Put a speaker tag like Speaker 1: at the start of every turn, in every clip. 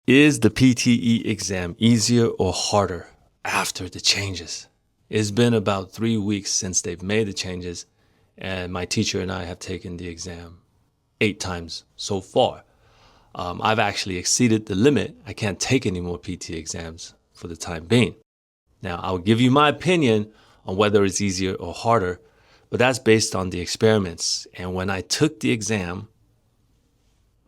Speaker 1: Is the PTE exam easier or harder after the changes? It's been about 3 weeks since they've made the changes, and my teacher and I have taken the exam 8 times so far. I've actually exceeded the limit. I can't take any more PT exams for the time being. Now, I'll give you my opinion on whether it's easier or harder, but that's based on the experiments. And when I took the exam,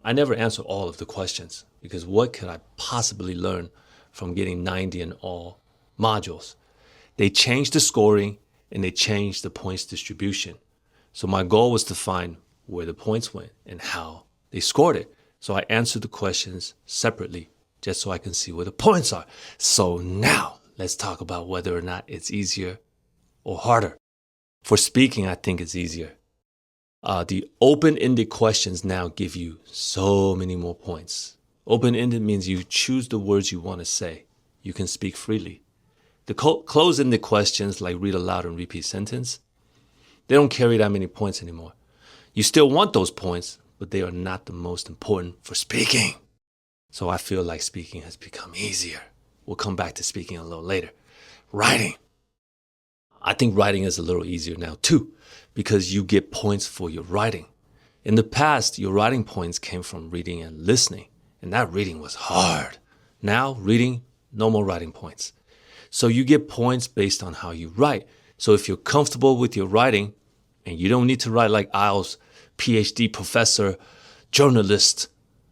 Speaker 1: I never answered all of the questions because what could I possibly learn from getting 90 in all modules? They changed the scoring and they changed the points distribution. So my goal was to find where the points went and how they scored it. So I answered the questions separately just so I can see where the points are. So now let's talk about whether or not it's easier or harder. For speaking, I think it's easier. The open-ended questions now give you so many more points. Open-ended means you choose the words you want to say. You can speak freely. The closed-ended questions, like read aloud and repeat sentence, they don't carry that many points anymore. You still want those points, but they are not the most important for speaking. So I feel like speaking has become easier. We'll come back to speaking a little later. Writing. I think writing is a little easier now too, because you get points for your writing. In the past, your writing points came from reading and listening, and that reading was hard. Now, reading, no more writing points. So you get points based on how you write. So if you're comfortable with your writing, and you don't need to write like IELTS, PhD professor, journalist,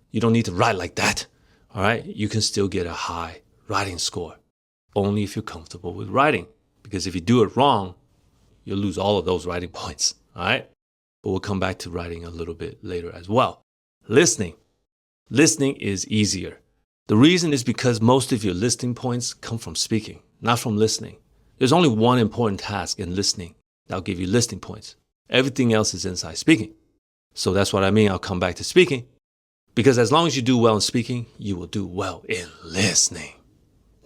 Speaker 1: you don't need to write like that, all right? You can still get a high writing score, only if you're comfortable with writing. Because if you do it wrong, you'll lose all of those writing points, all right? But we'll come back to writing a little bit later as well. Listening. Listening is easier. The reason is because most of your listening points come from speaking, not from listening. There's only one important task in listening that'll give you listening points. Everything else is inside speaking. So that's what I mean. I'll come back to speaking. Because as long as you do well in speaking, you will do well in listening.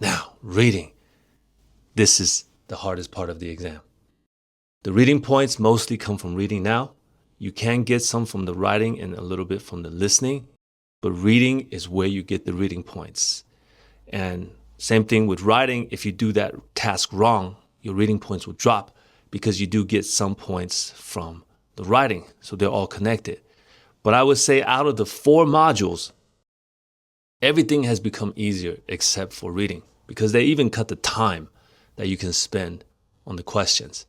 Speaker 1: Now, reading. This is the hardest part of the exam. The reading points mostly come from reading now. You can get some from the writing and a little bit from the listening, but reading is where you get the reading points. And same thing with writing. If you do that task wrong, your reading points will drop because you do get some points from the writing. So they're all connected. But I would say out of the 4 modules, everything has become easier except for reading because they even cut the time that you can spend on the questions.